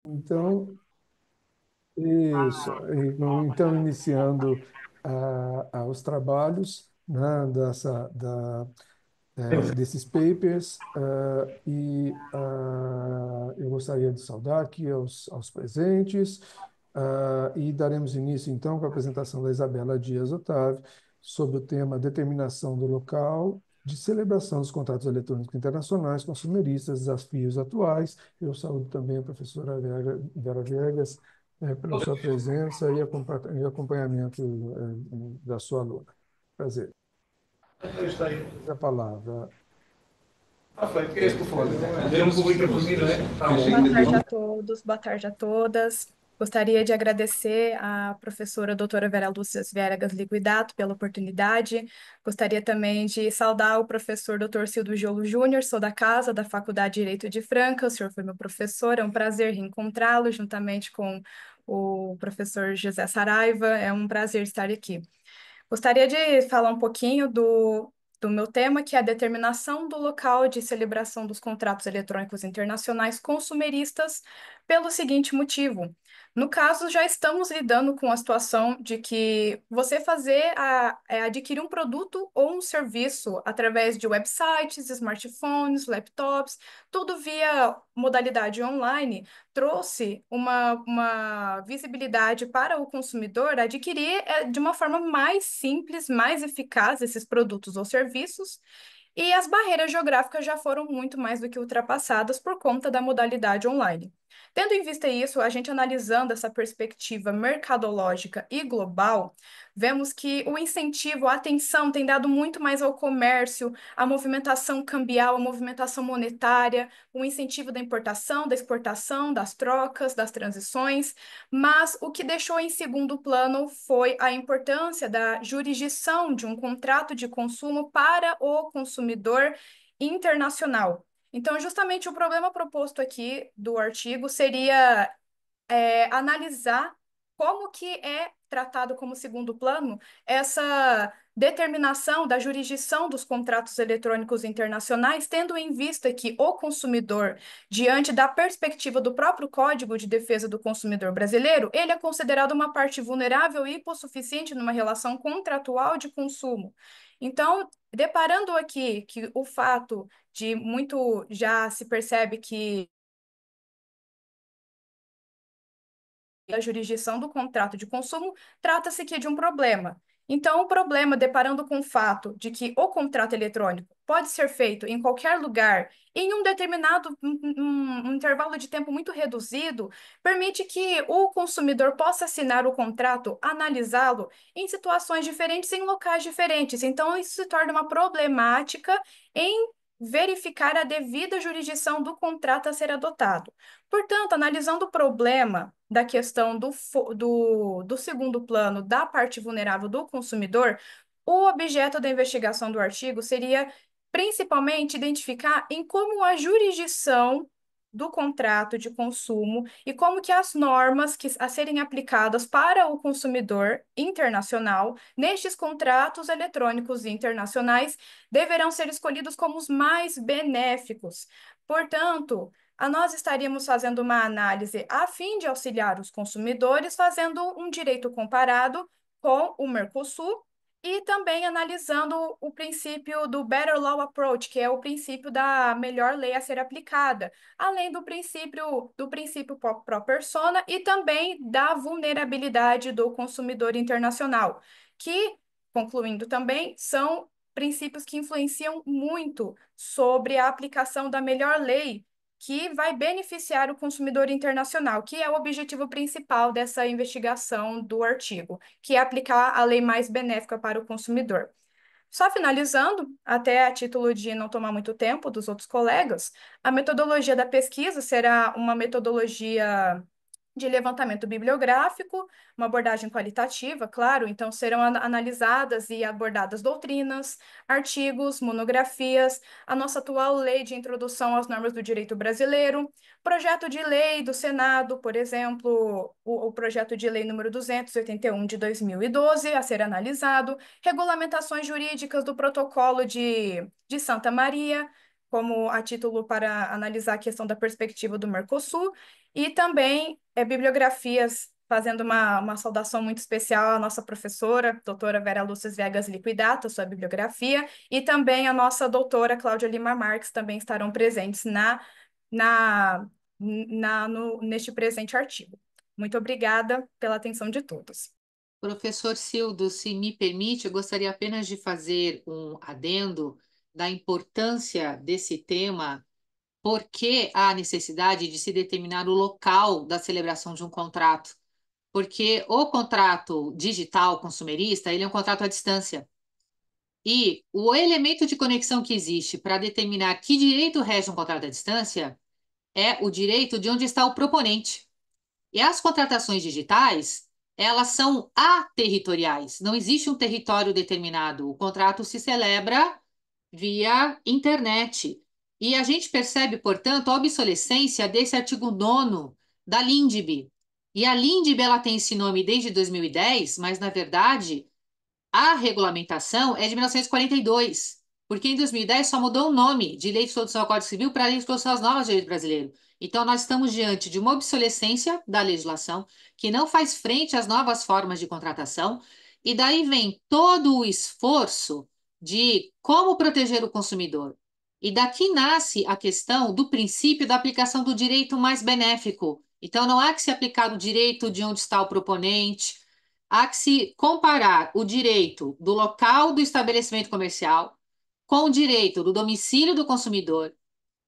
Então, isso. Então, iniciando os trabalhos, né, desses papers, eu gostaria de saudar aqui aos presentes, e daremos início, então, com a apresentação da Isabela Dias Otávio sobre o tema Determinação do local de celebração dos contratos eletrônicos internacionais consumeristas, desafios atuais. Eu saúdo também a professora Vera Viegas, pela sua presença e acompanhamento, da sua aluna. Prazer. Eu está aí. A palavra. Está feito, que é este telefone? Não publica por mim, não é? Está bom. Boa tarde a todos, boa tarde a todas. Gostaria de agradecer à professora doutora Vera Lúcia Viegas Liquidato pela oportunidade. Gostaria também de saudar o professor doutor Silvio Giolo Júnior, sou da casa da Faculdade de Direito de Franca, o senhor foi meu professor, é um prazer reencontrá-lo juntamente com o professor José Saraiva, é um prazer estar aqui. Gostaria de falar um pouquinho do meu tema, que é a determinação do local de celebração dos contratos eletrônicos internacionais consumeristas, pelo seguinte motivo. No caso, já estamos lidando com a situação de que você adquirir um produto ou um serviço através de websites, smartphones, laptops, tudo via modalidade online, trouxe uma visibilidade para o consumidor adquirir de uma forma mais simples, mais eficaz esses produtos ou serviços, e as barreiras geográficas já foram muito mais do que ultrapassadas por conta da modalidade online. Tendo em vista isso, a gente analisando essa perspectiva mercadológica e global, vemos que o incentivo, a atenção tem dado muito mais ao comércio, à movimentação cambial, à movimentação monetária, o incentivo da importação, da exportação, das trocas, das transições, mas o que deixou em segundo plano foi a importância da jurisdição de um contrato de consumo para o consumidor internacional. Então, justamente o problema proposto aqui do artigo seria analisar como que é tratado como segundo plano essa determinação da jurisdição dos contratos eletrônicos internacionais, tendo em vista que o consumidor, diante da perspectiva do próprio Código de Defesa do Consumidor brasileiro, ele é considerado uma parte vulnerável e hipossuficiente numa relação contratual de consumo. Então, deparando aqui que o fato de muito já se percebe que a jurisdição do contrato de consumo, trata-se aqui de um problema. Então, o problema, deparando com o fato de que o contrato eletrônico pode ser feito em qualquer lugar, em um determinado um intervalo de tempo muito reduzido, permite que o consumidor possa assinar o contrato, analisá-lo em situações diferentes, em locais diferentes. Então, isso se torna uma problemática em verificar a devida jurisdição do contrato a ser adotado. Portanto, analisando o problema da questão do segundo plano da parte vulnerável do consumidor, o objeto da investigação do artigo seria principalmente identificar em como a jurisdição do contrato de consumo e como que as normas a serem aplicadas para o consumidor internacional nestes contratos eletrônicos internacionais deverão ser escolhidos como os mais benéficos. Portanto, nós estaríamos fazendo uma análise a fim de auxiliar os consumidores, fazendo um direito comparado com o Mercosul e também analisando o princípio do Better Law Approach, que é o princípio da melhor lei a ser aplicada, além do princípio pro persona e também da vulnerabilidade do consumidor internacional, que, concluindo também, são princípios que influenciam muito sobre a aplicação da melhor lei que vai beneficiar o consumidor internacional, que é o objetivo principal dessa investigação do artigo, que é aplicar a lei mais benéfica para o consumidor. Só finalizando, até a título de não tomar muito tempo dos outros colegas, a metodologia da pesquisa será uma metodologia de levantamento bibliográfico, uma abordagem qualitativa, claro, então serão analisadas e abordadas doutrinas, artigos, monografias, a nossa atual lei de introdução às normas do direito brasileiro, projeto de lei do Senado, por exemplo, o projeto de lei número 281 de 2012 a ser analisado, regulamentações jurídicas do protocolo de Santa Maria, como a título para analisar a questão da perspectiva do Mercosul, e também bibliografias, fazendo uma saudação muito especial à nossa professora, doutora Vera Lúcia Viegas Liquidato, sua bibliografia, e também a nossa doutora Cláudia Lima Marques também estarão presentes na, neste presente artigo. Muito obrigada pela atenção de todos. Professor Sildo, se me permite, eu gostaria apenas de fazer um adendo da importância desse tema, porque há necessidade de se determinar o local da celebração de um contrato. Porque o contrato digital consumerista, ele é um contrato à distância. E o elemento de conexão que existe para determinar que direito rege um contrato à distância é o direito de onde está o proponente. E as contratações digitais, elas são aterritoriais. Não existe um território determinado. O contrato se celebra via internet. E a gente percebe, portanto, a obsolescência desse artigo 9º da LINDB. E a LINDB, ela tem esse nome desde 2010, mas, na verdade, a regulamentação é de 1942, porque em 2010 só mudou o nome de Lei de Introdução ao Código Civil para Lei de Introdução às Normas de Direito Brasileiro. Então, nós estamos diante de uma obsolescência da legislação que não faz frente às novas formas de contratação, e daí vem todo o esforço de como proteger o consumidor. E daqui nasce a questão do princípio da aplicação do direito mais benéfico. Então, não há que se aplicar o direito de onde está o proponente, há que se comparar o direito do local do estabelecimento comercial com o direito do domicílio do consumidor,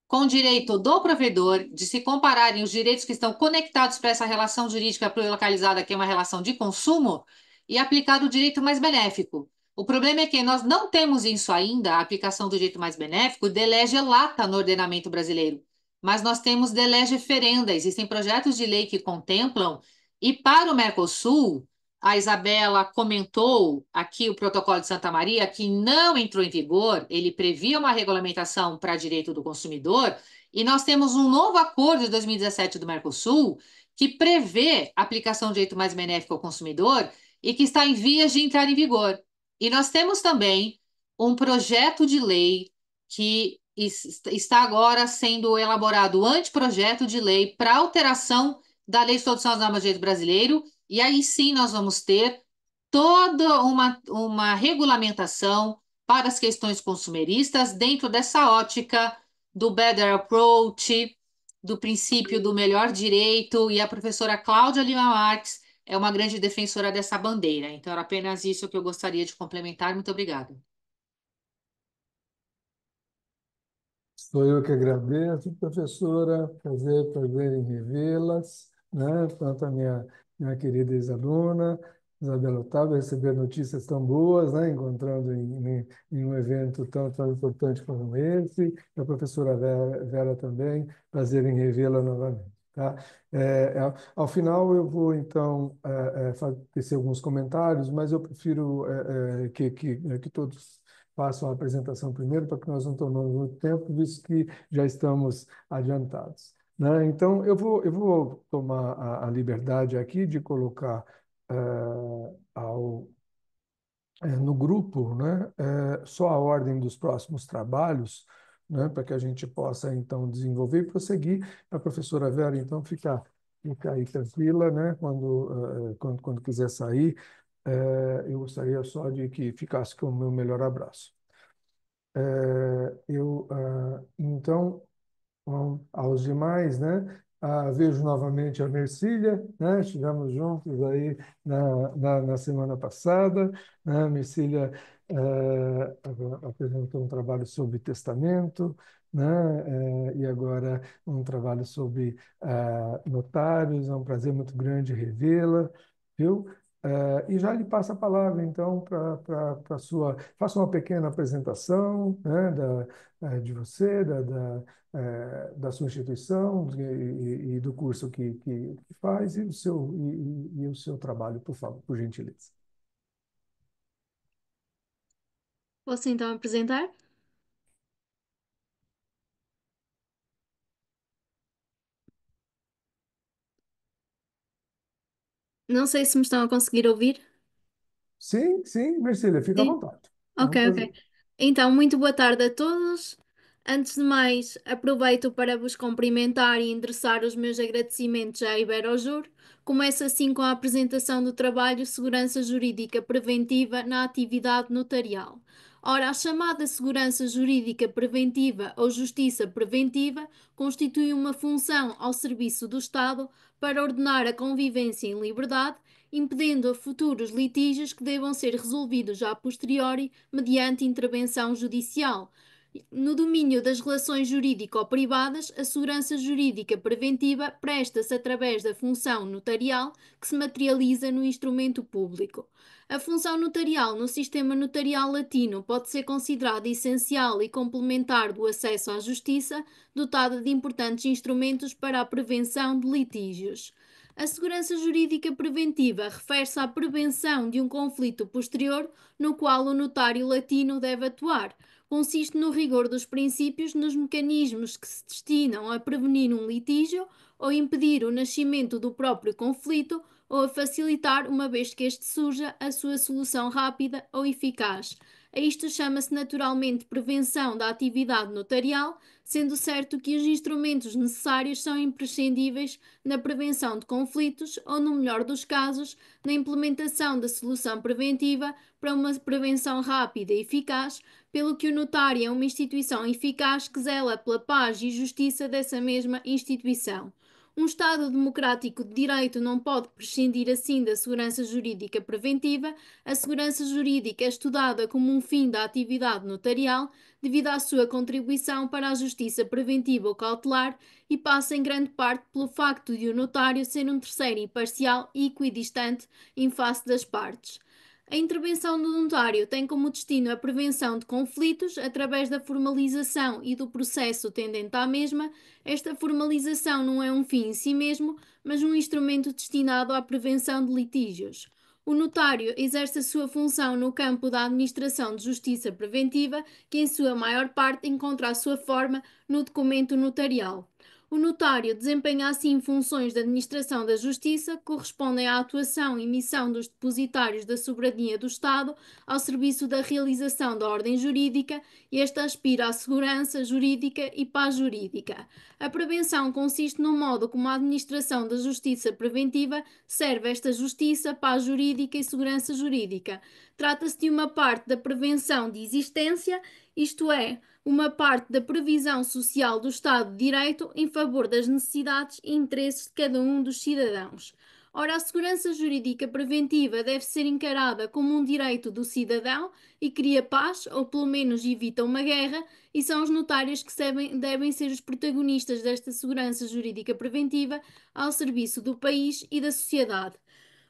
com o direito do provedor, de se compararem os direitos que estão conectados para essa relação jurídica plurilateralizada, que é uma relação de consumo, e aplicar o direito mais benéfico. O problema é que nós não temos isso ainda, a aplicação do direito mais benéfico, de lege lata no ordenamento brasileiro. Mas nós temos de lege ferenda, existem projetos de lei que contemplam, e para o Mercosul, a Isabela comentou aqui o Protocolo de Santa Maria, que não entrou em vigor, ele previa uma regulamentação para direito do consumidor, e nós temos um novo acordo de 2017 do Mercosul, que prevê a aplicação de direito mais benéfico ao consumidor e que está em vias de entrar em vigor. E nós temos também um projeto de lei que está agora sendo elaborado, o anteprojeto de lei para alteração da Lei de Introdução às Normas de Direito Brasileiro, e aí sim nós vamos ter toda uma regulamentação para as questões consumeristas dentro dessa ótica do better approach, do princípio do melhor direito, e a professora Cláudia Lima Marques é uma grande defensora dessa bandeira. Então, era apenas isso que eu gostaria de complementar. Muito obrigada. Sou eu que agradeço, professora. Prazer em revê-las, né? Tanto a minha querida ex-aluna, Isabela Otávio, receber notícias tão boas, né? Encontrando em um evento tão importante como esse. E a professora Vera também, prazer em revê-la novamente. Tá? Ao final, eu vou, então, tecer alguns comentários, mas eu prefiro que todos façam a apresentação primeiro, para que nós não tomemos muito tempo, visto que já estamos adiantados, né? Então, eu vou tomar a liberdade aqui de colocar no grupo, né, só a ordem dos próximos trabalhos, né, para que a gente possa, então, desenvolver e prosseguir. A professora Vera, então, fica aí tranquila, né, quando quiser sair. Eu gostaria só de que ficasse com o meu melhor abraço. Então, aos demais, né? Vejo novamente a Mercília, né? Estivemos juntos aí na semana passada, né? A Mercília apresentou um trabalho sobre testamento, né? E agora um trabalho sobre notários. É um prazer muito grande revê-la, viu? E já lhe passo a palavra, então, para a sua. Faça uma pequena apresentação, né, de você, da sua instituição e do curso que faz e o seu trabalho, por favor, por gentileza. Posso então apresentar? Não sei se me estão a conseguir ouvir. Sim, Mercília, fica à Sim. vontade. É um Ok, ok. prazer. Então, muito boa tarde a todos. Antes de mais, aproveito para vos cumprimentar e endereçar os meus agradecimentos à Iberojur. Começo assim com a apresentação do trabalho Segurança Jurídica Preventiva na Atividade Notarial. Ora, a chamada segurança jurídica preventiva ou justiça preventiva constitui uma função ao serviço do Estado para ordenar a convivência em liberdade, impedindo futuros litígios que devam ser resolvidos a posteriori mediante intervenção judicial. No domínio das relações jurídico-privadas, a segurança jurídica preventiva presta-se através da função notarial que se materializa no instrumento público. A função notarial no sistema notarial latino pode ser considerada essencial e complementar do acesso à justiça, dotada de importantes instrumentos para a prevenção de litígios. A segurança jurídica preventiva refere-se à prevenção de um conflito posterior no qual o notário latino deve atuar. Consiste no rigor dos princípios nos mecanismos que se destinam a prevenir um litígio ou impedir o nascimento do próprio conflito ou a facilitar, uma vez que este surja, a sua solução rápida ou eficaz. A isto chama-se naturalmente prevenção da atividade notarial, sendo certo que os instrumentos necessários são imprescindíveis na prevenção de conflitos ou, no melhor dos casos, na implementação da solução preventiva para uma prevenção rápida e eficaz, pelo que o notário é uma instituição eficaz que zela pela paz e justiça dessa mesma instituição. Um Estado democrático de direito não pode prescindir assim da segurança jurídica preventiva. A segurança jurídica é estudada como um fim da atividade notarial devido à sua contribuição para a justiça preventiva ou cautelar e passa em grande parte pelo facto de o notário ser um terceiro imparcial e equidistante em face das partes. A intervenção do notário tem como destino a prevenção de conflitos através da formalização e do processo tendente à mesma. Esta formalização não é um fim em si mesmo, mas um instrumento destinado à prevenção de litígios. O notário exerce a sua função no campo da administração de justiça preventiva, que em sua maior parte encontra a sua forma no documento notarial. O notário desempenha assim funções de administração da justiça que correspondem à atuação e missão dos depositários da soberania do Estado ao serviço da realização da ordem jurídica, e esta aspira à segurança jurídica e paz jurídica. A prevenção consiste no modo como a administração da justiça preventiva serve esta justiça, paz jurídica e segurança jurídica. Trata-se de uma parte da prevenção de existência, isto é, uma parte da previsão social do Estado de Direito em favor das necessidades e interesses de cada um dos cidadãos. Ora, a segurança jurídica preventiva deve ser encarada como um direito do cidadão e cria paz, ou pelo menos evita uma guerra, e são os notários que devem ser os protagonistas desta segurança jurídica preventiva ao serviço do país e da sociedade.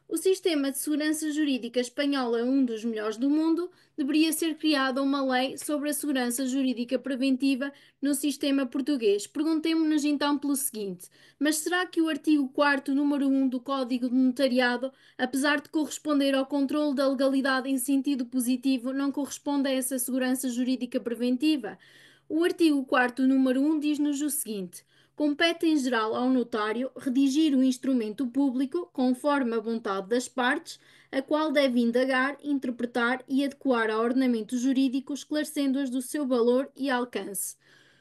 O sistema de segurança jurídica espanhol é um dos melhores do mundo. Deveria ser criada uma lei sobre a segurança jurídica preventiva no sistema português. Perguntemo-nos então pelo seguinte: mas será que o artigo 4º, número 1 do Código de Notariado, apesar de corresponder ao controle da legalidade em sentido positivo, não corresponde a essa segurança jurídica preventiva? O artigo 4º, número 1 diz-nos o seguinte: compete em geral ao notário redigir o instrumento público conforme a vontade das partes, a qual deve indagar, interpretar e adequar ao ordenamento jurídico, esclarecendo-as do seu valor e alcance.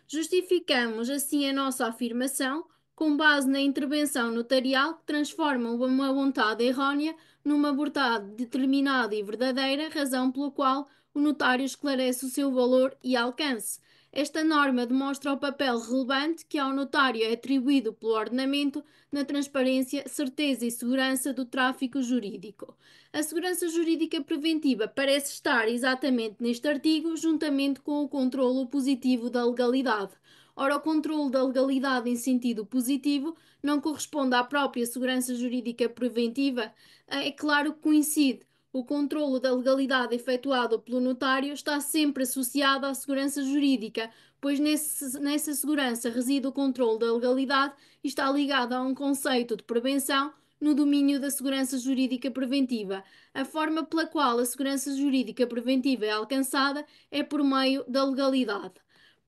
Justificamos assim a nossa afirmação com base na intervenção notarial que transforma uma vontade errónea numa vontade determinada e verdadeira, razão pela qual o notário esclarece o seu valor e alcance. Esta norma demonstra o papel relevante que ao notário é atribuído pelo ordenamento na transparência, certeza e segurança do tráfico jurídico. A segurança jurídica preventiva parece estar exatamente neste artigo, juntamente com o controlo positivo da legalidade. Ora, o controlo da legalidade em sentido positivo não corresponde à própria segurança jurídica preventiva? É claro que coincide. O controlo da legalidade efetuado pelo notário está sempre associado à segurança jurídica, pois nessa segurança reside o controlo da legalidade e está ligado a um conceito de prevenção no domínio da segurança jurídica preventiva. A forma pela qual a segurança jurídica preventiva é alcançada é por meio da legalidade.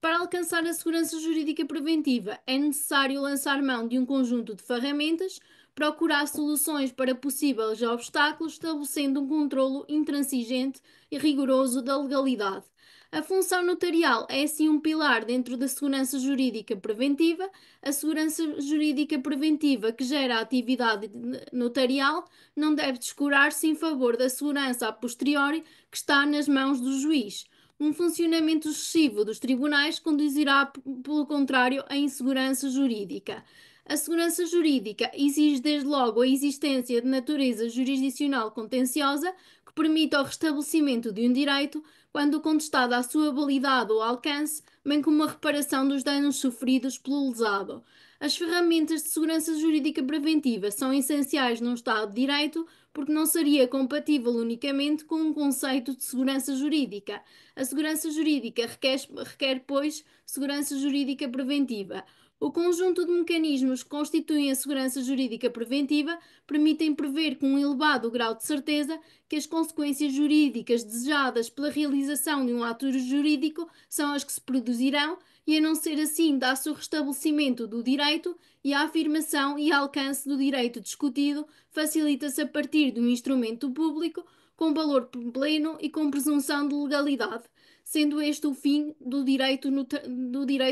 Para alcançar a segurança jurídica preventiva, é necessário lançar mão de um conjunto de ferramentas, procurar soluções para possíveis obstáculos, estabelecendo um controlo intransigente e rigoroso da legalidade. A função notarial é, assim, um pilar dentro da segurança jurídica preventiva. A segurança jurídica preventiva que gera a atividade notarial não deve descurar-se em favor da segurança a posteriori que está nas mãos do juiz. Um funcionamento excessivo dos tribunais conduzirá, pelo contrário, à insegurança jurídica. A segurança jurídica exige, desde logo, a existência de natureza jurisdicional contenciosa que permita o restabelecimento de um direito quando contestada a sua validade ou alcance, bem como a reparação dos danos sofridos pelo lesado. As ferramentas de segurança jurídica preventiva são essenciais num Estado de Direito porque não seria compatível unicamente com um conceito de segurança jurídica. A segurança jurídica requer, pois, segurança jurídica preventiva. O conjunto de mecanismos que constituem a segurança jurídica preventiva permitem prever com um elevado grau de certeza que as consequências jurídicas desejadas pela realização de um ato jurídico são as que se produzirão e, a não ser assim, dá-se o restabelecimento do direito e a afirmação e alcance do direito discutido facilita-se a partir de um instrumento público com valor pleno e com presunção de legalidade, sendo este o fim do direito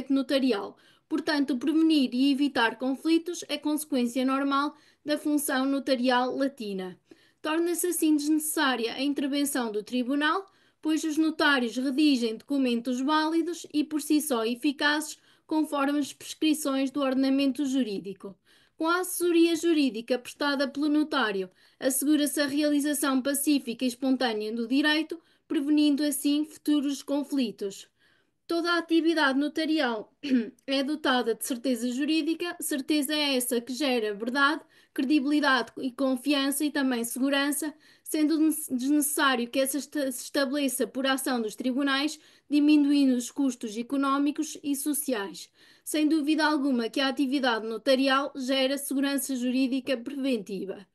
notarial. Portanto, prevenir e evitar conflitos é consequência normal da função notarial latina. Torna-se assim desnecessária a intervenção do tribunal, pois os notários redigem documentos válidos e por si só eficazes, conforme as prescrições do ordenamento jurídico. Com a assessoria jurídica prestada pelo notário, assegura-se a realização pacífica e espontânea do direito, prevenindo assim futuros conflitos. Toda a atividade notarial é dotada de certeza jurídica, certeza é essa que gera verdade, credibilidade e confiança e também segurança, sendo desnecessário que essa se estabeleça por ação dos tribunais, diminuindo os custos económicos e sociais. Sem dúvida alguma que a atividade notarial gera segurança jurídica preventiva.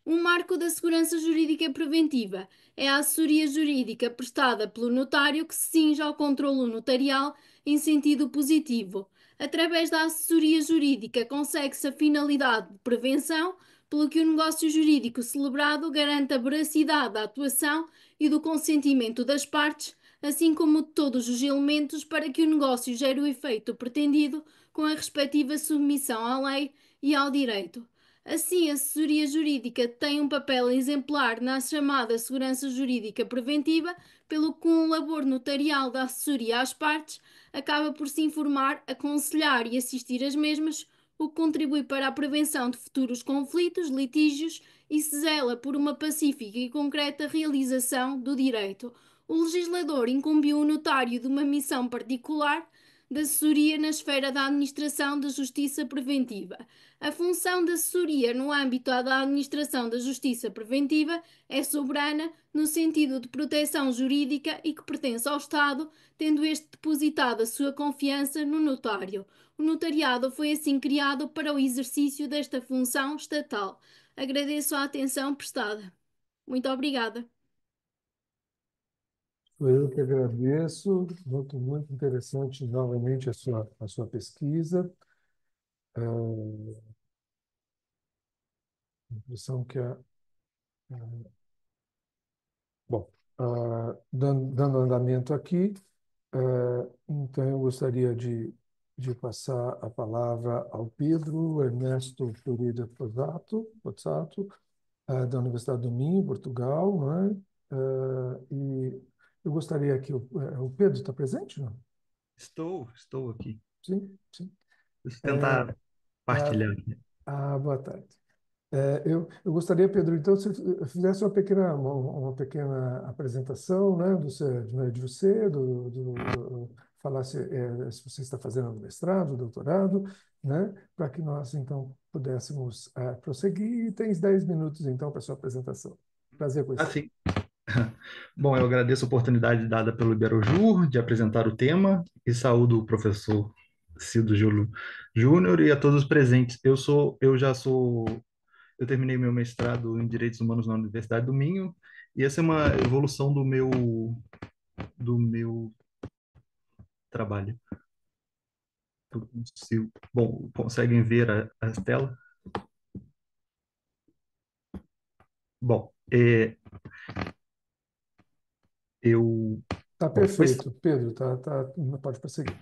Um marco da segurança jurídica preventiva é a assessoria jurídica prestada pelo notário que se cinge ao controlo notarial em sentido positivo. Através da assessoria jurídica consegue-se a finalidade de prevenção, pelo que o negócio jurídico celebrado garante a veracidade da atuação e do consentimento das partes, assim como de todos os elementos para que o negócio gere o efeito pretendido com a respectiva submissão à lei e ao direito. Assim, a assessoria jurídica tem um papel exemplar na chamada segurança jurídica preventiva, pelo que com o labor notarial da assessoria às partes acaba por se informar, aconselhar e assistir as mesmas, o que contribui para a prevenção de futuros conflitos, litígios e se zela por uma pacífica e concreta realização do direito. O legislador incumbiu o notário de uma missão particular de assessoria na esfera da administração da justiça preventiva. A função de assessoria no âmbito da administração da justiça preventiva é soberana no sentido de proteção jurídica e que pertence ao Estado, tendo este depositado a sua confiança no notário. O notariado foi assim criado para o exercício desta função estatal. Agradeço a atenção prestada. Muito obrigada. Eu que agradeço, muito interessante novamente a sua pesquisa. A impressão que bom, dando andamento aqui, então eu gostaria de passar a palavra ao Pedro Ernesto Florida Pozzato, da Universidade do Minho, Portugal, não é? E eu gostaria que o Pedro está presente, não? Estou aqui. Sim, sim. Deixa eu tentar partilhar aqui. Boa tarde. Eu gostaria, Pedro, então, se fizesse uma pequena apresentação, né, de você, falasse se você está fazendo mestrado, doutorado, né, para que nós, então, pudéssemos prosseguir. E tens 10 minutos, então, para a sua apresentação. Prazer com você. Sim. Bom, eu agradeço a oportunidade dada pelo Iberojur de apresentar o tema e saúdo o professor Cido Júlio Júnior e a todos os presentes. Eu terminei meu mestrado em Direitos Humanos na Universidade do Minho e essa é uma evolução do meu trabalho. Bom, conseguem ver a tela? Bom, eu Tá Bom, perfeito, Pedro, pode prosseguir.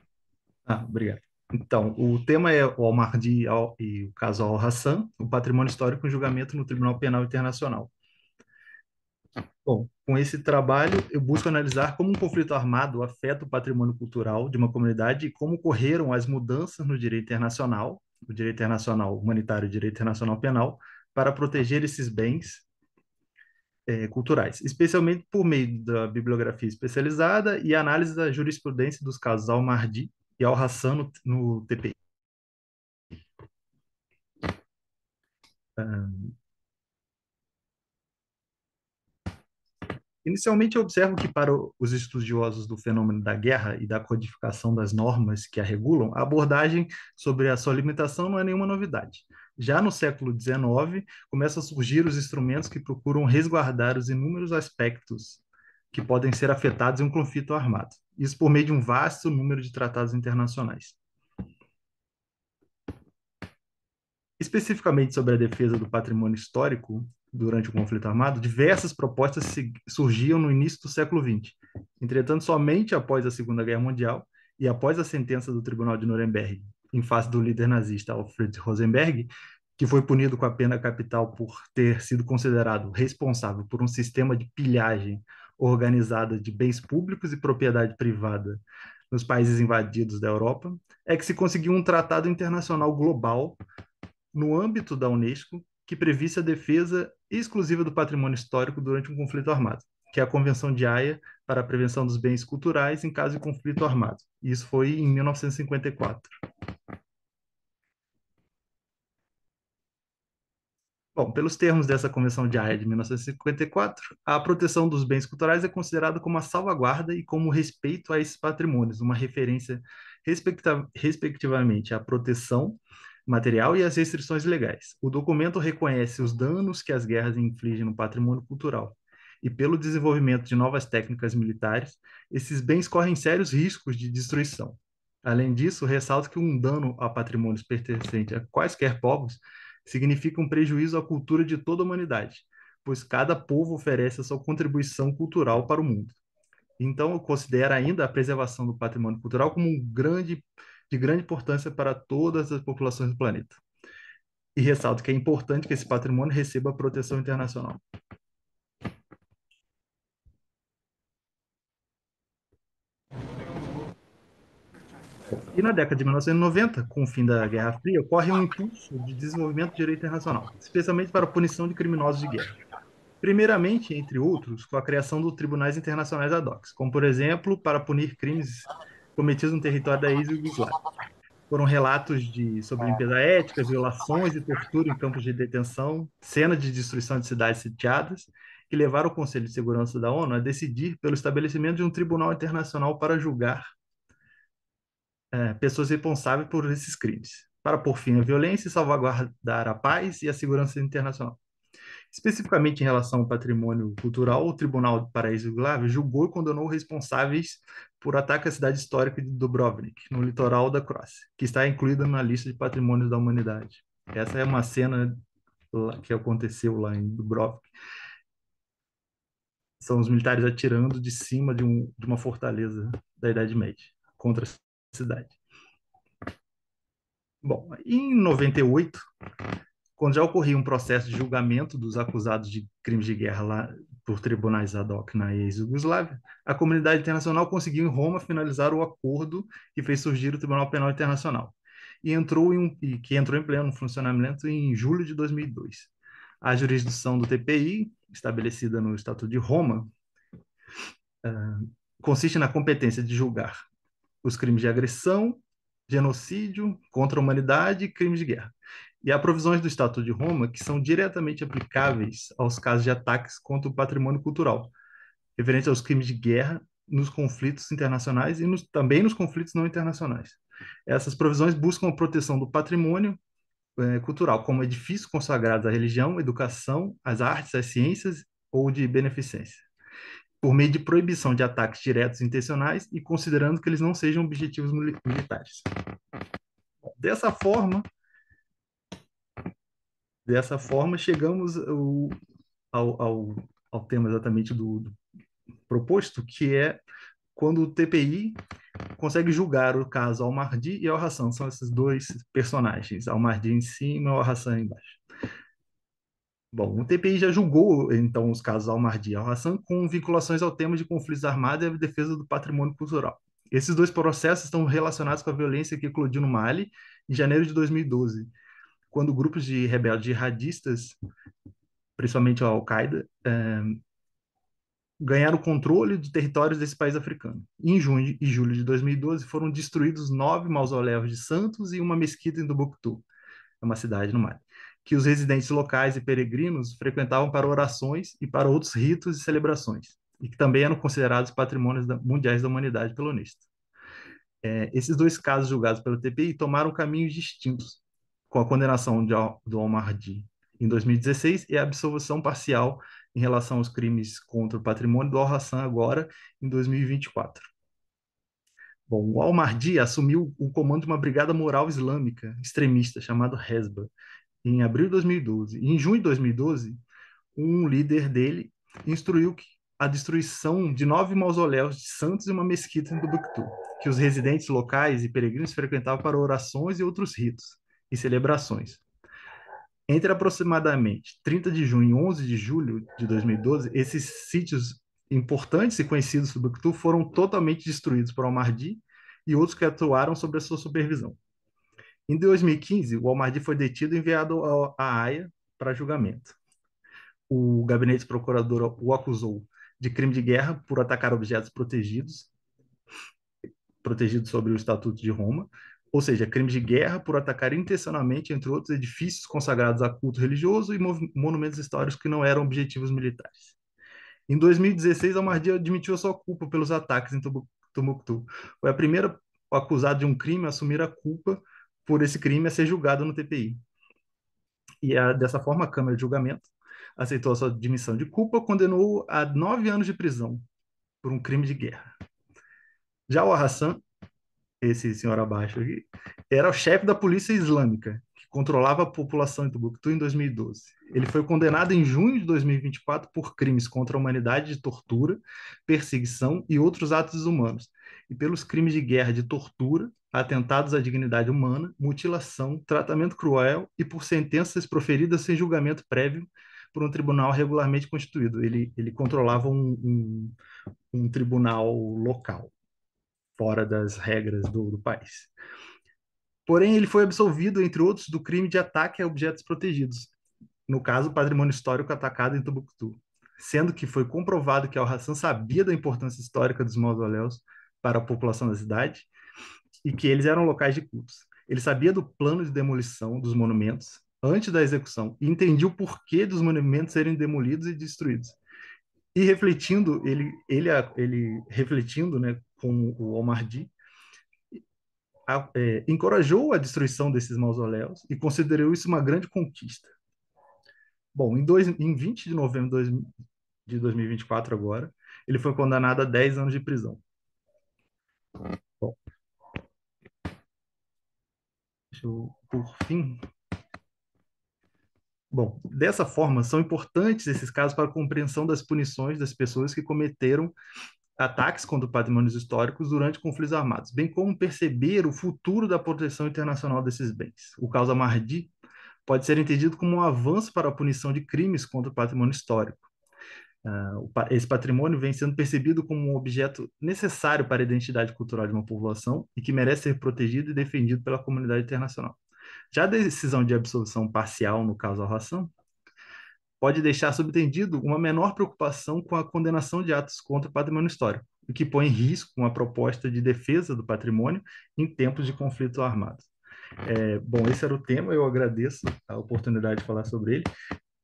Obrigado. Então, o tema é o Al-Mahdi e o caso Al-Hassan, o patrimônio histórico em julgamento no Tribunal Penal Internacional. Bom, com esse trabalho, eu busco analisar como um conflito armado afeta o patrimônio cultural de uma comunidade e como ocorreram as mudanças no direito internacional, o direito internacional humanitário e o direito internacional penal, para proteger esses bens culturais, especialmente por meio da bibliografia especializada e análise da jurisprudência dos casos Al-Mahdi e Al-Hassan no TPI. Inicialmente, eu observo que, para os estudiosos do fenômeno da guerra e da codificação das normas que a regulam, a abordagem sobre a sua limitação não é nenhuma novidade. Já no século XIX, começam a surgir os instrumentos que procuram resguardar os inúmeros aspectos que podem ser afetados em um conflito armado. Isso por meio de um vasto número de tratados internacionais. Especificamente sobre a defesa do patrimônio histórico durante o conflito armado, diversas propostas surgiam no início do século XX. Entretanto, somente após a Segunda Guerra Mundial e após a sentença do Tribunal de Nuremberg, em face do líder nazista Alfred Rosenberg, que foi punido com a pena capital por ter sido considerado responsável por um sistema de pilhagem organizada de bens públicos e propriedade privada nos países invadidos da Europa, é que se conseguiu um tratado internacional global no âmbito da Unesco, que previsse a defesa exclusiva do patrimônio histórico durante um conflito armado, que é a Convenção de Haia para a Prevenção dos Bens Culturais em caso de conflito armado. Isso foi em 1954. Bom, pelos termos dessa Convenção de Haia de 1954, a proteção dos bens culturais é considerada como a salvaguarda e como respeito a esses patrimônios, uma referência respectivamente à proteção material e às restrições legais. O documento reconhece os danos que as guerras infligem no patrimônio cultural. E pelo desenvolvimento de novas técnicas militares, esses bens correm sérios riscos de destruição. Além disso, ressalto que um dano a patrimônios pertencentes a quaisquer povos significa um prejuízo à cultura de toda a humanidade, pois cada povo oferece a sua contribuição cultural para o mundo. Então, eu considero ainda a preservação do patrimônio cultural como de grande importância para todas as populações do planeta. E ressalto que é importante que esse patrimônio receba proteção internacional. E na década de 1990, com o fim da Guerra Fria, ocorre um impulso de desenvolvimento do direito internacional, especialmente para a punição de criminosos de guerra. Primeiramente, entre outros, com a criação dos tribunais internacionais ad hoc, como, por exemplo, para punir crimes cometidos no território da ex-Yugoslávia. Foram relatos sobre limpeza ética, violações e tortura em campos de detenção, cenas de destruição de cidades sitiadas, que levaram o Conselho de Segurança da ONU a decidir pelo estabelecimento de um tribunal internacional para julgar pessoas responsáveis por esses crimes, para pôr fim à violência e salvaguardar a paz e a segurança internacional. Especificamente em relação ao patrimônio cultural, o Tribunal do Paraíso Yugoslávio julgou e condenou responsáveis por ataque à cidade histórica de Dubrovnik, no litoral da Croácia, que está incluída na lista de patrimônios da humanidade. Essa é uma cena que aconteceu lá em Dubrovnik. São os militares atirando de cima de uma fortaleza da Idade Média contra a cidade. Bom, em 98, quando já ocorria um processo de julgamento dos acusados de crimes de guerra lá por tribunais ad hoc na ex-Yugoslávia, a comunidade internacional conseguiu em Roma finalizar o acordo que fez surgir o Tribunal Penal Internacional que entrou em pleno funcionamento em julho de 2002. A jurisdição do TPI, estabelecida no Estatuto de Roma, consiste na competência de julgar os crimes de agressão, genocídio contra a humanidade e crimes de guerra. E há provisões do Estatuto de Roma que são diretamente aplicáveis aos casos de ataques contra o patrimônio cultural, referente aos crimes de guerra nos conflitos internacionais e também nos conflitos não internacionais. Essas provisões buscam a proteção do patrimônio cultural, como edifícios consagrados à religião, educação, às artes, às ciências ou de beneficência, por meio de proibição de ataques diretos e intencionais e considerando que eles não sejam objetivos militares. Dessa forma, chegamos ao tema exatamente do proposto, que é quando o TPI consegue julgar o caso Al-Mahdi e Al-Hassan. São esses dois personagens, Al-Mahdi em cima e Al-Hassan embaixo. Bom, o TPI já julgou, então, os casos Al-Mahdi e Al-Hassan com vinculações ao tema de conflitos armados e a defesa do patrimônio cultural. Esses dois processos estão relacionados com a violência que eclodiu no Mali em janeiro de 2012, quando grupos de rebeldes jihadistas, principalmente a Al-Qaeda, ganharam o controle de territórios desse país africano. Em junho e julho de 2012 foram destruídos 9 mausoléus de santos e uma mesquita em Tombouctou, uma cidade no Mali, que os residentes locais e peregrinos frequentavam para orações e para outros ritos e celebrações, e que também eram considerados patrimônios mundiais da humanidade pela Unesco. Esses dois casos julgados pelo TPI tomaram caminhos distintos, com a condenação do Al-Mahdi em 2016 e a absolvição parcial em relação aos crimes contra o patrimônio do Al-Hassan agora em 2024. Bom, o Al-Mahdi assumiu o comando de uma brigada moral islâmica extremista chamada Hezbollah em abril de 2012. E em junho de 2012, um líder dele instruiu a destruição de 9 mausoléus de santos e uma mesquita em Timbuktu, que os residentes locais e peregrinos frequentavam para orações e outros ritos e celebrações. Entre aproximadamente 30 de junho e 11 de julho de 2012, esses sítios importantes e conhecidos do Timbuktu foram totalmente destruídos por Al-Mahdi e outros que atuaram sob a sua supervisão. Em 2015, o Al-Mahdi foi detido e enviado à Haia para julgamento. O gabinete procurador o acusou de crime de guerra por atacar objetos protegidos sobre o Estatuto de Roma, ou seja, crime de guerra por atacar intencionalmente, entre outros, edifícios consagrados a culto religioso e monumentos históricos que não eram objetivos militares. Em 2016, Al-Mahdi admitiu a sua culpa pelos ataques em Tombouctou. Foi a primeira acusada de um crime a assumir a culpa por esse crime a ser julgado no TPI. E dessa forma, a Câmara de Julgamento aceitou a sua admissão de culpa, condenou a 9 anos de prisão por um crime de guerra. Já o Hassan, esse senhor abaixo aqui, era o chefe da polícia islâmica, que controlava a população em Timbuktu em 2012. Ele foi condenado em junho de 2024 por crimes contra a humanidade de tortura, perseguição e outros atos humanos, e pelos crimes de guerra de tortura, atentados à dignidade humana, mutilação, tratamento cruel e por sentenças proferidas sem julgamento prévio por um tribunal regularmente constituído. Ele controlava um tribunal local, fora das regras do país. Porém, ele foi absolvido, entre outros, do crime de ataque a objetos protegidos, no caso, o patrimônio histórico atacado em Timbuktu, sendo que foi comprovado que Al-Hassan sabia da importância histórica dos mausoléus para a população da cidade e que eles eram locais de cultos. Ele sabia do plano de demolição dos monumentos antes da execução e entendia o porquê dos monumentos serem demolidos e destruídos. E refletindo, ele refletindo, né, com o Al-Mahdi, encorajou a destruição desses mausoléus e considerou isso uma grande conquista. Bom, em 20 de novembro de 2024 agora, ele foi condenado a 10 anos de prisão. Bom, por fim... Bom, dessa forma, são importantes esses casos para a compreensão das punições das pessoas que cometeram ataques contra patrimônios históricos durante conflitos armados, bem como perceber o futuro da proteção internacional desses bens. O caso Al-Mahdi pode ser entendido como um avanço para a punição de crimes contra o patrimônio histórico. Esse patrimônio vem sendo percebido como um objeto necessário para a identidade cultural de uma população e que merece ser protegido e defendido pela comunidade internacional. Já a decisão de absolvição parcial no caso Al-Hassan pode deixar subentendido uma menor preocupação com a condenação de atos contra o patrimônio histórico, o que põe em risco uma proposta de defesa do patrimônio em tempos de conflito armado. Bom, esse era o tema, eu agradeço a oportunidade de falar sobre ele.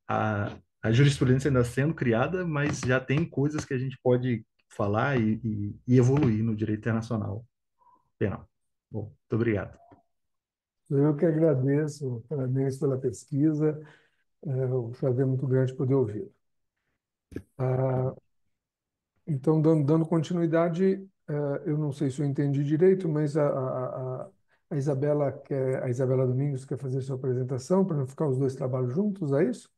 A jurisprudência ainda sendo criada, mas já tem coisas que a gente pode falar e evoluir no direito internacional penal. Bom, muito obrigado. Eu que agradeço, parabéns pela pesquisa, o prazer é muito grande poder ouvir. Então, dando continuidade, eu não sei se eu entendi direito, mas a Isabela Domingos quer fazer sua apresentação para não ficar os dois trabalhos juntos, é isso?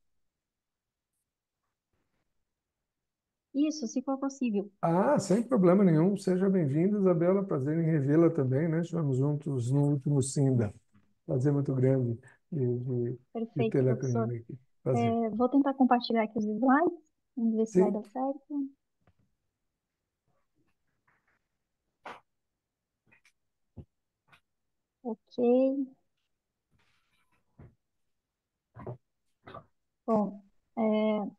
Isso, se for possível. Ah, sem problema nenhum. Seja bem-vinda, Isabela. Prazer em revê-la também, né? Estivemos juntos no último SINDA. Prazer muito grande de Perfeito, tê-la professor. comigo aqui. Prazer. Vou tentar compartilhar aqui os slides. Vamos ver se vai Sim. dar certo. Ok. Bom,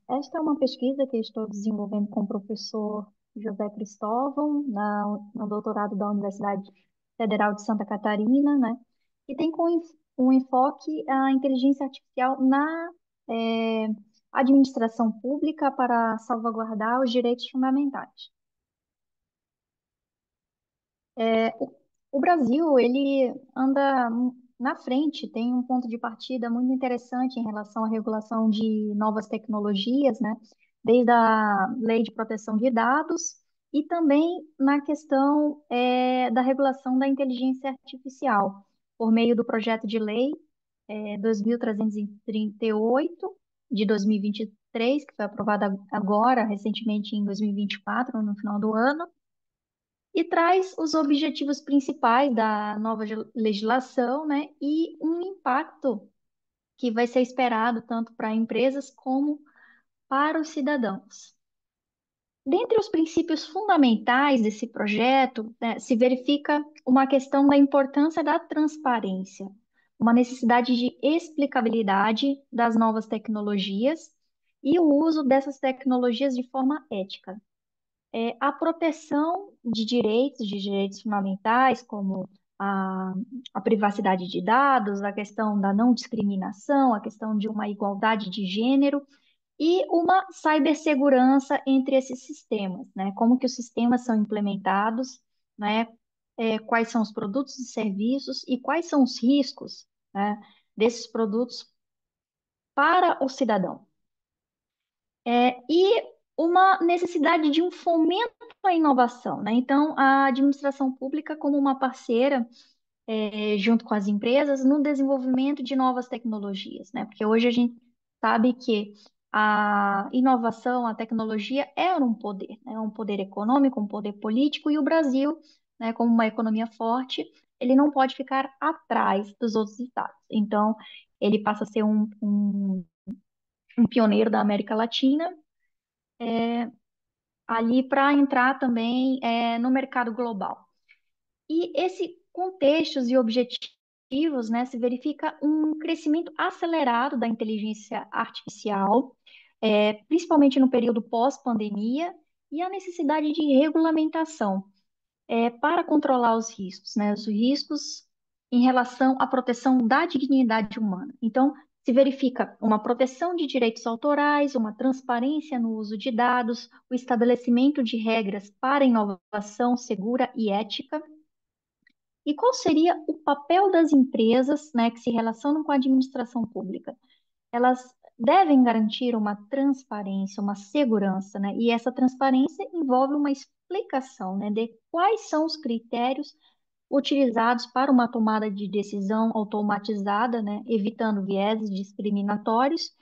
esta é uma pesquisa que eu estou desenvolvendo com o professor José Cristóvão, no doutorado da Universidade Federal de Santa Catarina, né? E tem um enfoque a inteligência artificial na é, administração pública para salvaguardar os direitos fundamentais. O Brasil, ele anda na frente, tem um ponto de partida muito interessante em relação à regulação de novas tecnologias, né? Desde a Lei de Proteção de Dados e também na questão da regulação da inteligência artificial, por meio do projeto de lei 2.338 de 2023, que foi aprovado agora, recentemente em 2024, no final do ano, e traz os objetivos principais da nova legislação, né, e um impacto que vai ser esperado tanto para empresas como para os cidadãos. Dentre os princípios fundamentais desse projeto, né, se verifica uma questão da importância da transparência, uma necessidade de explicabilidade das novas tecnologias e o uso dessas tecnologias de forma ética. A proteção de direitos fundamentais, como a, a privacidade de dados, a questão da não discriminação, a questão de uma igualdade de gênero e uma cibersegurança entre esses sistemas, né? Como que os sistemas são implementados, né? Quais são os produtos e serviços e quais são os riscos, né, desses produtos para o cidadão. E uma necessidade de um fomento à inovação, né? Então, a administração pública como uma parceira, junto com as empresas, no desenvolvimento de novas tecnologias, né? Porque hoje a gente sabe que a inovação, a tecnologia é um poder, né? Um poder econômico, um poder político, e o Brasil, né, como uma economia forte, ele não pode ficar atrás dos outros estados. Então, ele passa a ser um pioneiro da América Latina ali para entrar também no mercado global. E esse contextos e objetivos, né, se verifica um crescimento acelerado da inteligência artificial, principalmente no período pós-pandemia, e a necessidade de regulamentação para controlar os riscos, né? Os riscos em relação à proteção da dignidade humana. Então, se verifica uma proteção de direitos autorais, uma transparência no uso de dados, o estabelecimento de regras para inovação segura e ética. E qual seria o papel das empresas, né, que se relacionam com a administração pública? Elas devem garantir uma transparência, uma segurança, né? E essa transparência envolve uma explicação, né, de quais são os critérios utilizados para uma tomada de decisão automatizada, né, evitando vieses discriminatórios,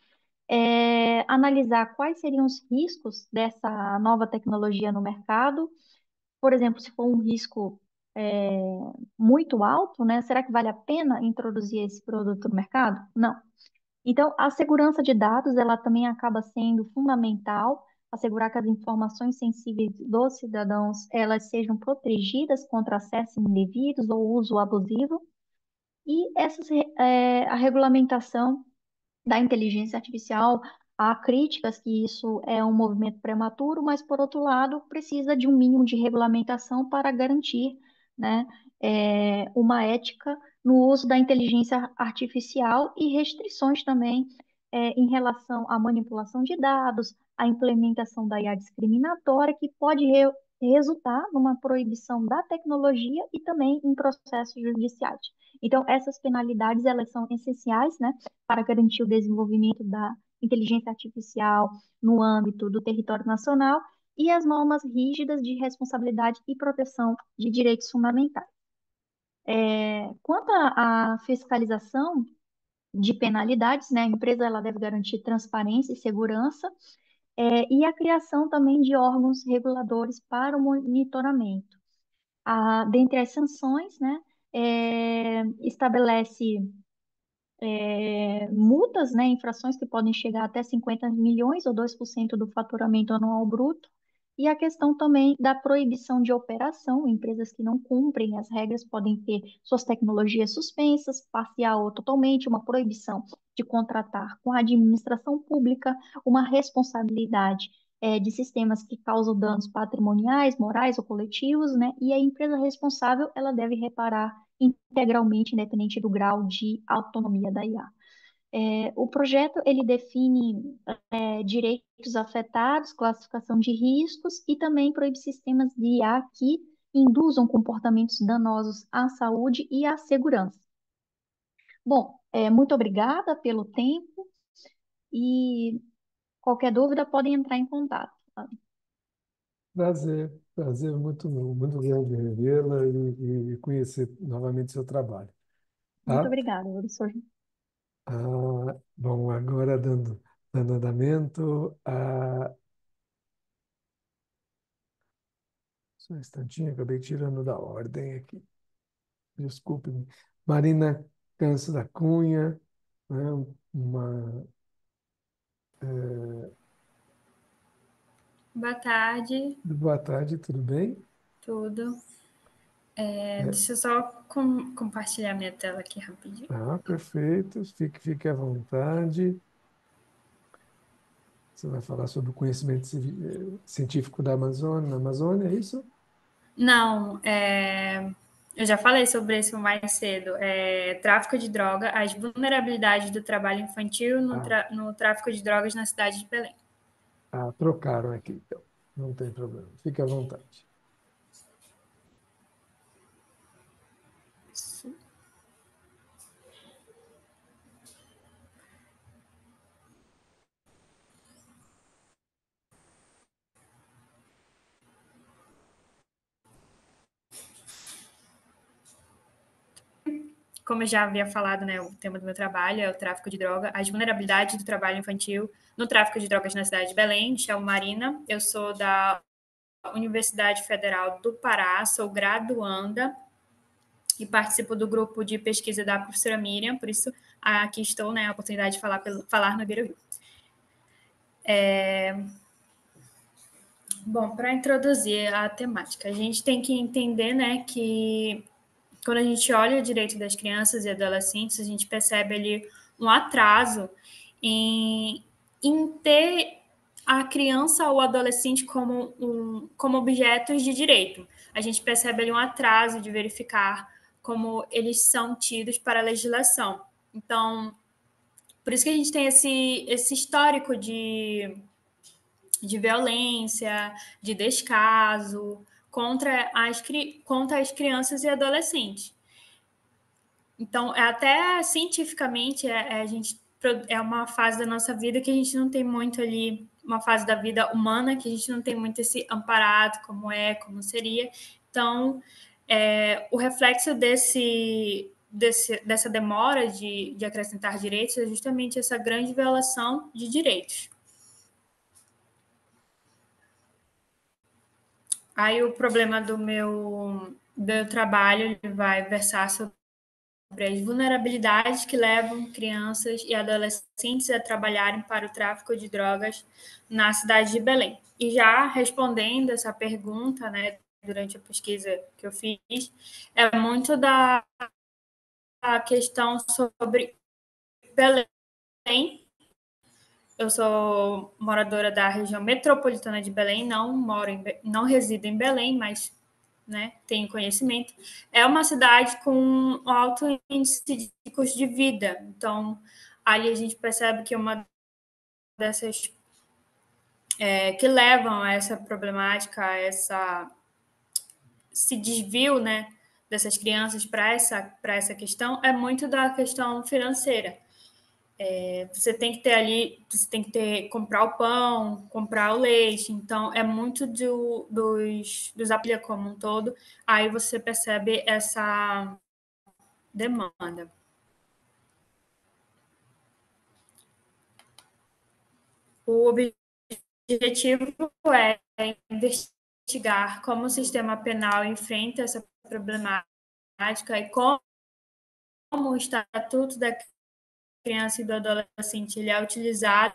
analisar quais seriam os riscos dessa nova tecnologia no mercado. Por exemplo, se for um risco é, muito alto, né, será que vale a pena introduzir esse produto no mercado? Não. Então, a segurança de dados, ela também acaba sendo fundamental, assegurar que as informações sensíveis dos cidadãos, elas sejam protegidas contra acessos indevidos ou uso abusivo, e a regulamentação da inteligência artificial, há críticas que isso é um movimento prematuro, mas, por outro lado, precisa de um mínimo de regulamentação para garantir, né, uma ética no uso da inteligência artificial e restrições também em relação à manipulação de dados, à implementação da IA discriminatória, que pode resultar numa proibição da tecnologia e também em processos judiciais. Então, essas penalidades, elas são essenciais, né, para garantir o desenvolvimento da inteligência artificial no âmbito do território nacional e as normas rígidas de responsabilidade e proteção de direitos fundamentais. Quanto à fiscalização de penalidades, né, a empresa ela deve garantir transparência e segurança, e a criação também de órgãos reguladores para o monitoramento. Dentre as sanções, né, estabelece multas, né, infrações que podem chegar até 50 milhões ou 2% do faturamento anual bruto, e a questão também da proibição de operação. Empresas que não cumprem as regras podem ter suas tecnologias suspensas, parcial ou totalmente, uma proibição de contratar com a administração pública, uma responsabilidade de sistemas que causam danos patrimoniais, morais ou coletivos, né? E a empresa responsável, ela deve reparar integralmente, independente do grau de autonomia da IA. O projeto ele define direitos afetados, classificação de riscos e também proíbe sistemas de IA que induzam comportamentos danosos à saúde e à segurança. Bom, muito obrigada pelo tempo e qualquer dúvida podem entrar em contato. Prazer muito grande revê-la e conhecer novamente seu trabalho, Muito tá? obrigada, professor. Bom, agora dando andamento, só um instantinho, acabei tirando da ordem aqui, desculpe-me. Marina Câncio da Cunha, né, uma, Boa tarde, boa tarde, tudo bem? tudo. É, Deixa eu só compartilhar minha tela aqui rapidinho. perfeito, fique à vontade. Você vai falar sobre o conhecimento científico da Amazônia, na Amazônia, é isso? Não, eu já falei sobre isso mais cedo. Tráfico de droga, as vulnerabilidades do trabalho infantil Ah, no tráfico de drogas na cidade de Belém. trocaram aqui, então. Não tem problema. Fique à vontade. Como eu já havia falado, né, o tema do meu trabalho é o tráfico de droga, as vulnerabilidades do trabalho infantil no tráfico de drogas na cidade de Belém. Me chamo Marina, eu sou da Universidade Federal do Pará, sou graduanda e participo do grupo de pesquisa da professora Miriam, por isso aqui estou, né, a oportunidade de falar no Beira Rio. Bom, para introduzir a temática, a gente tem que entender, né, que quando a gente olha o direito das crianças e adolescentes, a gente percebe ali um atraso em ter a criança ou adolescente como objetos de direito. A gente percebe ali um atraso de verificar como eles são tidos para a legislação. Então, por isso que a gente tem esse histórico de violência, de descaso contra as crianças e adolescentes. Então, até cientificamente, a gente é uma fase da nossa vida que a gente não tem muito ali, uma fase da vida humana que a gente não tem muito esse amparado, como seria. Então, o reflexo dessa demora de acrescentar direitos é justamente essa grande violação de direitos. Aí o problema do meu trabalho ele vai versar sobre as vulnerabilidades que levam crianças e adolescentes a trabalharem para o tráfico de drogas na cidade de Belém. E já respondendo essa pergunta, né, durante a pesquisa que eu fiz, é muito da questão sobre Belém. Eu sou moradora da região metropolitana de Belém, não resido em Belém, mas, né, tenho conhecimento. É uma cidade com um alto índice de custo de vida. Então, ali a gente percebe que uma dessas que levam a essa problemática, a esse desvio, né, dessas crianças para essa questão é muito da questão financeira. Você tem que ter ali, comprar o pão, comprar o leite, então é muito dos aplia como um todo, aí você percebe essa demanda. O objetivo é investigar como o sistema penal enfrenta essa problemática e como o Estatuto da Criança e do Adolescente ele é utilizado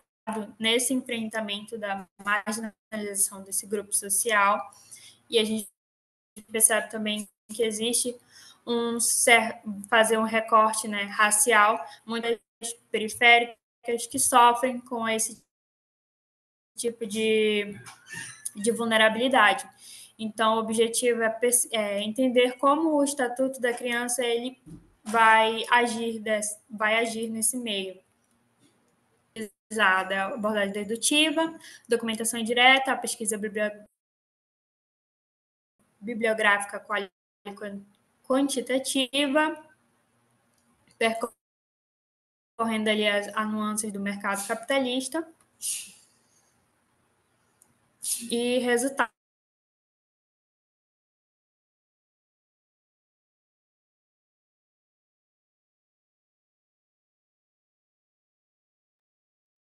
nesse enfrentamento da marginalização desse grupo social. E a gente percebe também que existe fazer um recorte, né, racial, muitas periféricas que sofrem com esse tipo de vulnerabilidade. Então, o objetivo é entender como o Estatuto da Criança ele vai agir nesse meio. A abordagem dedutiva, documentação indireta, a pesquisa bibliográfica quantitativa, percorrendo ali as nuances do mercado capitalista e resultados.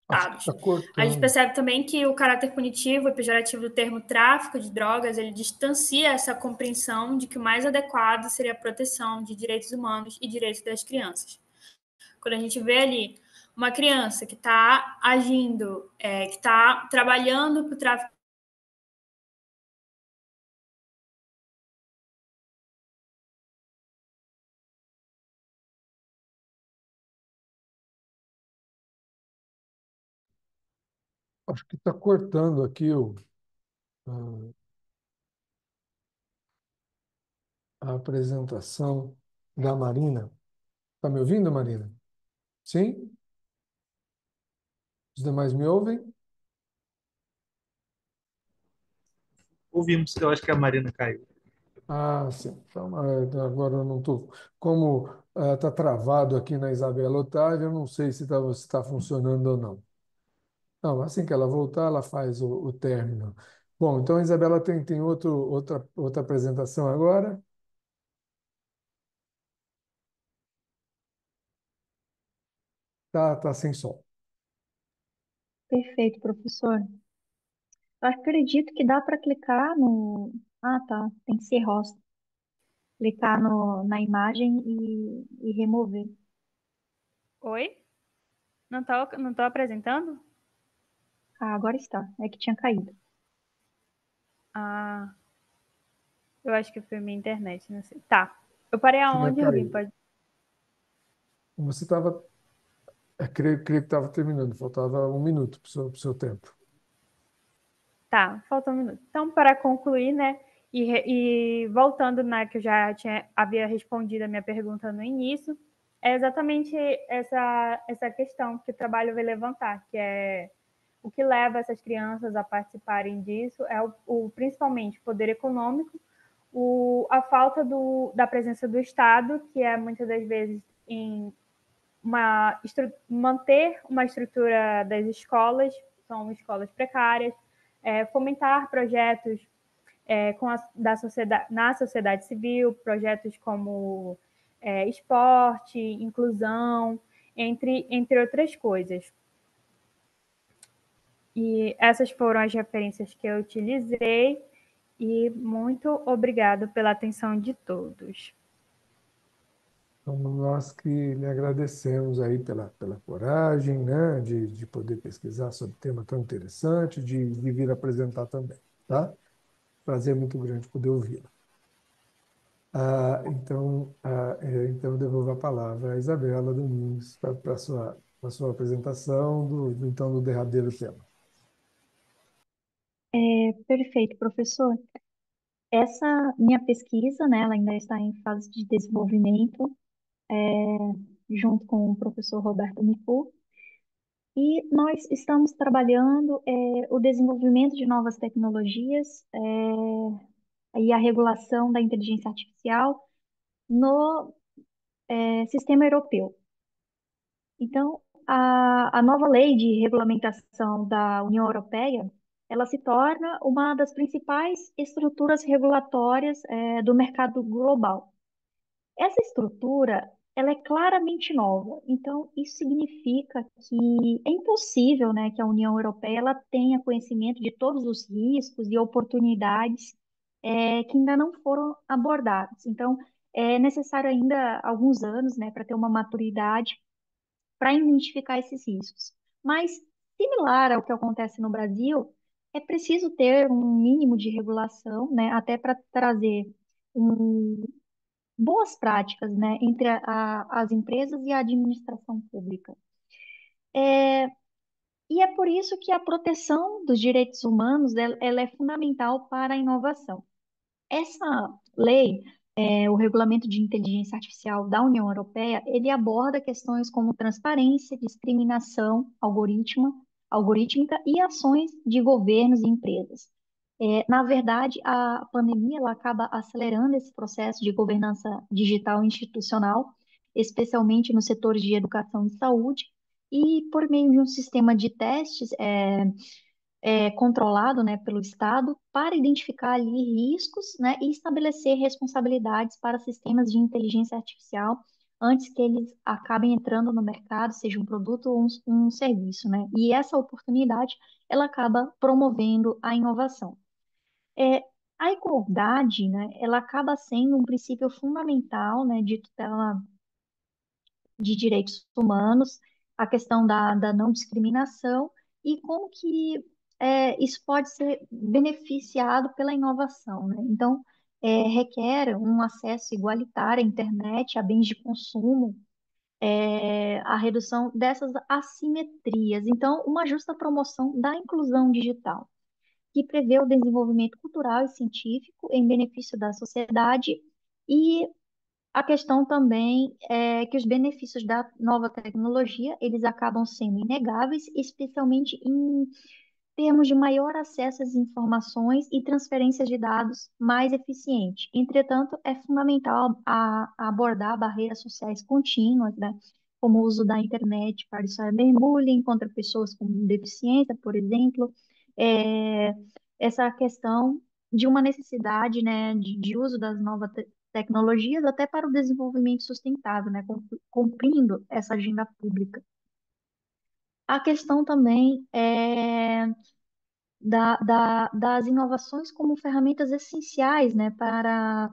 Acho que está A gente cortando. percebe também que o caráter punitivo e pejorativo do termo tráfico de drogas, ele distancia essa compreensão de que o mais adequado seria a proteção de direitos humanos e direitos das crianças. Quando a gente vê ali uma criança que está agindo, que está trabalhando para o tráfico Acho que está cortando aqui a apresentação da Marina. Está me ouvindo, Marina? Sim? Os demais me ouvem? Ouvimos, eu acho que a Marina caiu. Ah, sim. Então, agora eu não estou. Como está travado aqui na Isabela Otávio, eu não sei se está funcionando ou não. Não, assim que ela voltar, ela faz o término. Bom, então a Isabela tem outra apresentação agora. Tá sem som. Perfeito, professor. Eu acredito que dá para clicar no. Ah, tá. Tem que ser rosto. Clicar na imagem e remover. Oi? Não tô apresentando? Ah, agora está. É que tinha caído. Ah, eu acho que foi minha internet, não sei. Tá. Eu parei Tinha aonde? Alguém caído. pode. Você estava. Creio que estava terminando, faltava um minuto para o seu tempo. Tá, falta um minuto. Então, para concluir, né? E voltando na que eu já havia respondido a minha pergunta no início, é exatamente essa questão que o trabalho vai levantar, que é o que leva essas crianças a participarem disso, é principalmente o poder econômico, a falta da presença do Estado, que é muitas das vezes em manter uma estrutura das escolas, são escolas precárias, fomentar projetos na sociedade civil, projetos como esporte, inclusão, entre outras coisas. E essas foram as referências que eu utilizei, e muito obrigado pela atenção de todos. Então, nós que lhe agradecemos aí pela coragem, né, de poder pesquisar sobre um tema tão interessante, de vir apresentar também, tá? Prazer muito grande poder ouvi-la. Então, eu devolvo a palavra à Isabela Domingues para a sua apresentação do derradeiro tema. Perfeito, professor. Essa minha pesquisa, né, ela ainda está em fase de desenvolvimento, junto com o professor Roberto Micu, e nós estamos trabalhando o desenvolvimento de novas tecnologias e a regulação da inteligência artificial no sistema europeu. Então, a nova lei de regulamentação da União Europeia, ela se torna uma das principais estruturas regulatórias do mercado global. Essa estrutura, ela é claramente nova. Então, isso significa que é impossível, né, que a União Europeia ela tenha conhecimento de todos os riscos e oportunidades que ainda não foram abordados. Então, é necessário ainda alguns anos, né, para ter uma maturidade para identificar esses riscos. Mas, similar ao que acontece no Brasil, é preciso ter um mínimo de regulação, né, até para trazer um, boas práticas, né, entre as empresas e a administração pública. E é por isso que a proteção dos direitos humanos ela é fundamental para a inovação. Essa lei, o Regulamento de Inteligência Artificial da União Europeia, ele aborda questões como transparência, discriminação algorítmica e ações de governos e empresas. Na verdade, a pandemia ela acaba acelerando esse processo de governança digital institucional, especialmente nos setores de educação e saúde, e por meio de um sistema de testes controlado, né, pelo Estado para identificar ali riscos, né, e estabelecer responsabilidades para sistemas de inteligência artificial antes que eles acabem entrando no mercado, seja um produto ou um serviço, né? E essa oportunidade, ela acaba promovendo a inovação. É, a igualdade, né, ela acaba sendo um princípio fundamental, né, de tutela de direitos humanos, a questão da não discriminação e como que isso pode ser beneficiado pela inovação, né? Então, requer um acesso igualitário à internet, a bens de consumo, a redução dessas assimetrias. Então, uma justa promoção da inclusão digital, que prevê o desenvolvimento cultural e científico em benefício da sociedade e a questão também é que os benefícios da nova tecnologia, eles acabam sendo inegáveis, especialmente em termos de maior acesso às informações e transferência de dados mais eficiente. Entretanto, é fundamental a abordar barreiras sociais contínuas, né, como o uso da internet para o cyberbullying contra pessoas com deficiência, por exemplo, é, essa questão de uma necessidade, né, de uso das novas tecnologias até para o desenvolvimento sustentável, né, cumprindo essa agenda pública. A questão também é das inovações como ferramentas essenciais, né, para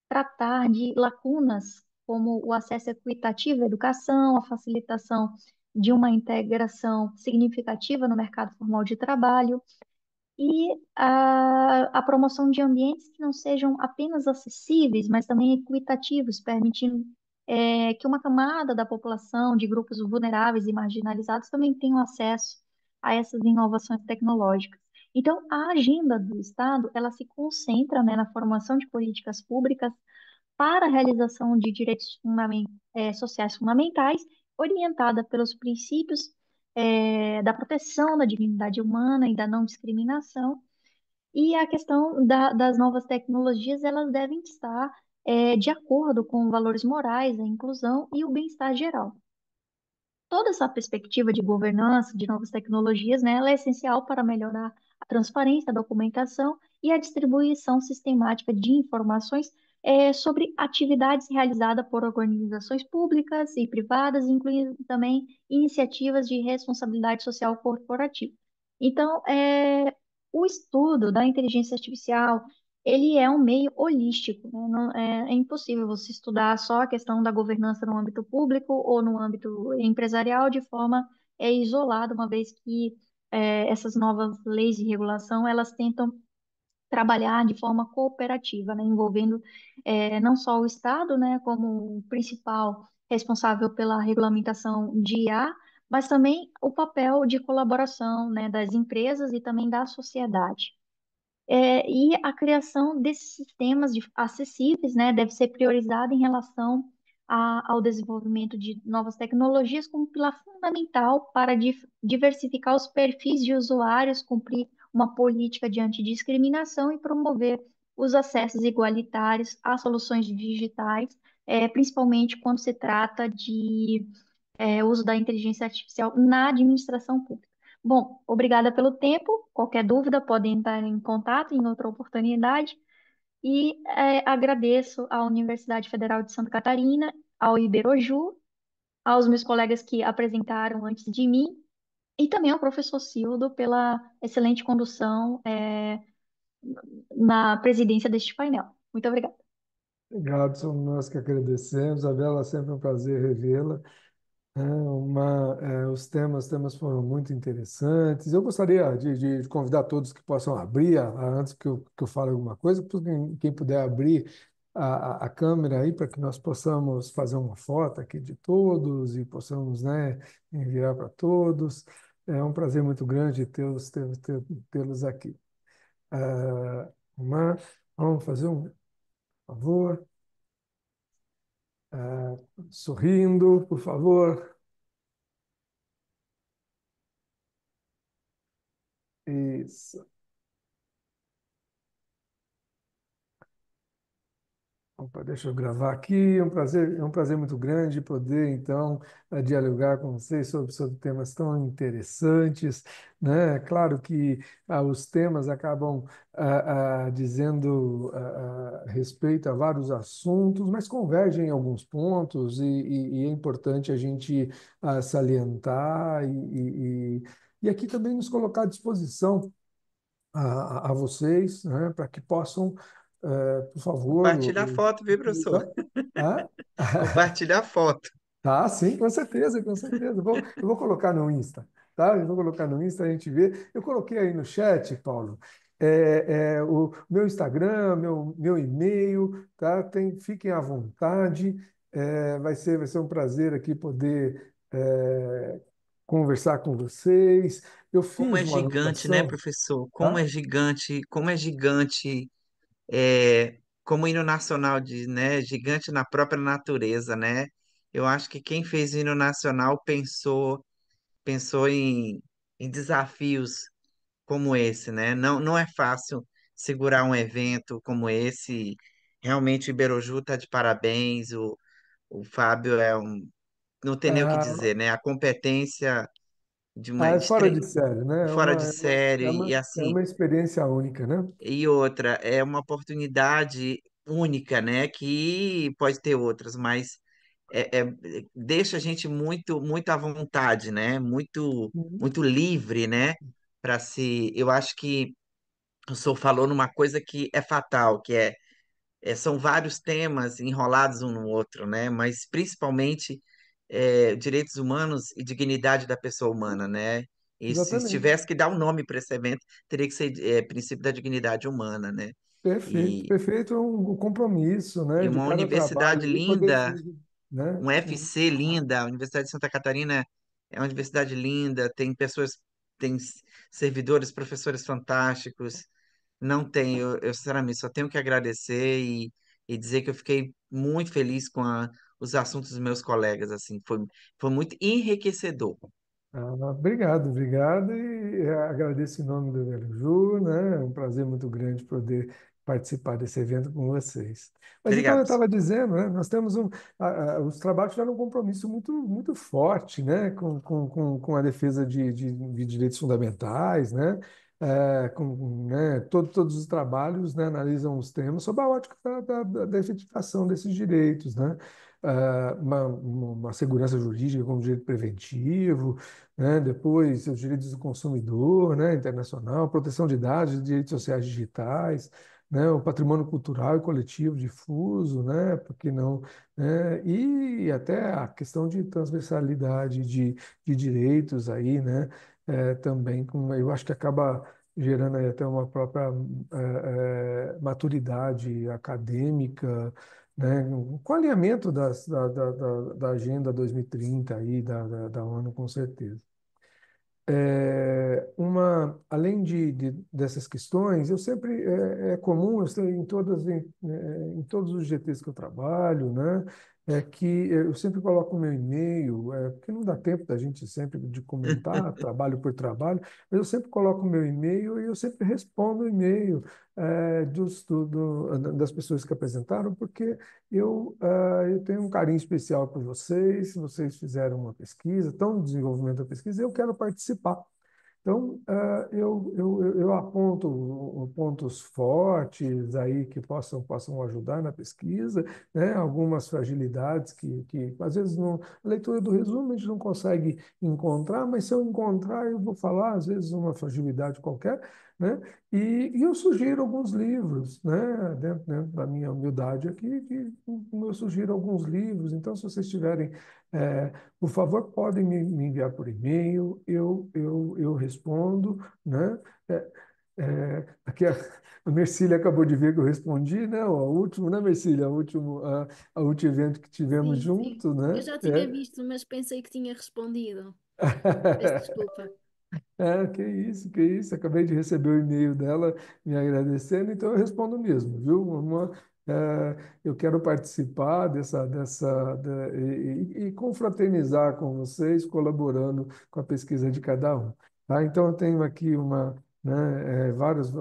tratar de lacunas, como o acesso equitativo à educação, a facilitação de uma integração significativa no mercado formal de trabalho e a promoção de ambientes que não sejam apenas acessíveis, mas também equitativos, permitindo que uma camada da população de grupos vulneráveis e marginalizados também tenham acesso a essas inovações tecnológicas. Então, a agenda do Estado, ela se concentra, né, na formação de políticas públicas para a realização de direitos sociais fundamentais, orientada pelos princípios da proteção da dignidade humana e da não discriminação. E a questão das novas tecnologias, elas devem estar de acordo com valores morais, a inclusão e o bem-estar geral. Toda essa perspectiva de governança de novas tecnologias, né, ela é essencial para melhorar a transparência, a documentação e a distribuição sistemática de informações sobre atividades realizadas por organizações públicas e privadas, incluindo também iniciativas de responsabilidade social corporativa. Então, o estudo da inteligência artificial ele é um meio holístico, né? É impossível você estudar só a questão da governança no âmbito público ou no âmbito empresarial de forma isolada, uma vez que essas novas leis de regulação, elas tentam trabalhar de forma cooperativa, né? Envolvendo não só o Estado, né, como o principal responsável pela regulamentação de IA, mas também o papel de colaboração, né, das empresas e também da sociedade. E a criação desses sistemas acessíveis, né, deve ser priorizada em relação ao desenvolvimento de novas tecnologias como pilar fundamental para diversificar os perfis de usuários, cumprir uma política de antidiscriminação e promover os acessos igualitários às soluções digitais, principalmente quando se trata de uso da inteligência artificial na administração pública. Bom, obrigada pelo tempo. Qualquer dúvida, podem entrar em contato em outra oportunidade. E agradeço à Universidade Federal de Santa Catarina, ao Iberojur, aos meus colegas que apresentaram antes de mim, e também ao professor Sildo pela excelente condução, na presidência deste painel. Muito obrigada. Obrigado, somos nós que agradecemos. Isabela, é sempre um prazer revê-la. Os temas foram muito interessantes. Eu gostaria de convidar todos que possam abrir, antes que eu fale alguma coisa, quem puder abrir a câmera aí para que nós possamos fazer uma foto aqui de todos e possamos, né, enviar para todos. É um prazer muito grande tê-los aqui. Ah, vamos fazer por favor. Sorrindo, por favor. Isso. Opa, deixa eu gravar aqui. É um prazer muito grande poder, então, dialogar com vocês sobre temas tão interessantes, né? Claro que os temas acabam dizendo respeito a vários assuntos, mas convergem em alguns pontos e é importante a gente salientar e aqui também nos colocar à disposição a vocês, né, para que possam, por favor, Compartilha a foto, viu, professor? utilizar. Ah, Compartilha a foto. tá, sim, com certeza, com certeza. Eu vou colocar no Insta, tá? Eu vou colocar no Insta, a gente vê. Eu coloquei aí no chat, Paulo, o meu Instagram, meu e-mail, tá? Fiquem à vontade. Vai ser um prazer aqui poder conversar com vocês. Eu Como fiz é uma gigante, né, anotação, professor? tá? Como é gigante, é, como o hino nacional diz, né? Gigante na própria natureza, né? Eu acho que quem fez o hino nacional pensou em desafios como esse, né? Não é fácil segurar um evento como esse. Realmente o Iberoju está de parabéns, o Fábio não tem nem o que Ah, dizer, né? A competência de uma é fora de série, né? É fora de uma, é uma, série é e uma, é assim, uma experiência única, né? e outra, é uma oportunidade única, né? Que pode ter outras, mas deixa a gente muito à vontade, né? Uhum. Muito livre, né? Para se, eu acho que o senhor falou numa coisa que é fatal, são vários temas enrolados um no outro, né? Mas principalmente direitos humanos e dignidade da pessoa humana, né? E se Exatamente. tivesse que dar um nome para esse evento, teria que ser princípio da dignidade humana, né? Perfeito, E, perfeito. É um compromisso, né, e de uma cada trabalho universidade ali poder linda, ser, né? um FC linda, a Universidade de Santa Catarina é uma universidade linda, tem pessoas, tem servidores, professores fantásticos. Não tem, eu sinceramente só tenho que agradecer e dizer que eu fiquei muito feliz com os assuntos dos meus colegas, assim, foi muito enriquecedor. Obrigado, obrigado. E agradeço em nome do Velho Ju, né? É um prazer muito grande poder participar desse evento com vocês. Mas então eu Obrigado, estava dizendo, né? Nós temos os trabalhos tiveram um compromisso muito forte, né? Com a defesa de direitos fundamentais, né? Né? Todos os trabalhos, né, analisam os temas sob a ótica da efetivação desses direitos, né? Uma segurança jurídica como direito preventivo, né? Depois, os direitos do consumidor, né? Internacional, proteção de dados, direitos sociais digitais, né? O patrimônio cultural e coletivo difuso, né? Porque não, né? E até a questão de transversalidade de direitos aí, né? Também, eu acho que acaba gerando aí até uma própria maturidade acadêmica, né, com alinhamento da Agenda 2030 aí, da ONU, com certeza. Além dessas questões, eu sempre é comum, eu sei, em todos os GTs que eu trabalho, né, que eu sempre coloco o meu e-mail, porque não dá tempo da gente sempre de comentar trabalho por trabalho, mas eu sempre coloco o meu e-mail e eu sempre respondo o e-mail das pessoas que apresentaram, porque eu tenho um carinho especial por vocês. Se vocês fizeram uma pesquisa, estão no desenvolvimento da pesquisa, eu quero participar. Então, eu aponto pontos fortes aí que possam ajudar na pesquisa, né? Algumas fragilidades que às vezes a leitura do resumo a gente não consegue encontrar, mas se eu encontrar, eu vou falar, às vezes, uma fragilidade qualquer, né? E eu sugiro alguns livros, né? Dentro da minha humildade aqui, eu sugiro alguns livros. Então, se vocês tiverem, por favor, podem me enviar por e-mail, eu respondo, né? Aqui a Mercília acabou de ver que eu respondi, né? O último, né, Mercília? O último evento que tivemos Sim, sim. junto, Eu né? já tinha visto, mas pensei que tinha respondido. Peço desculpa. Que isso, que isso. Acabei de receber o e-mail dela me agradecendo, então eu respondo mesmo, viu? Eu quero participar e confraternizar com vocês, colaborando com a pesquisa de cada um. Tá? Então eu tenho aqui vários,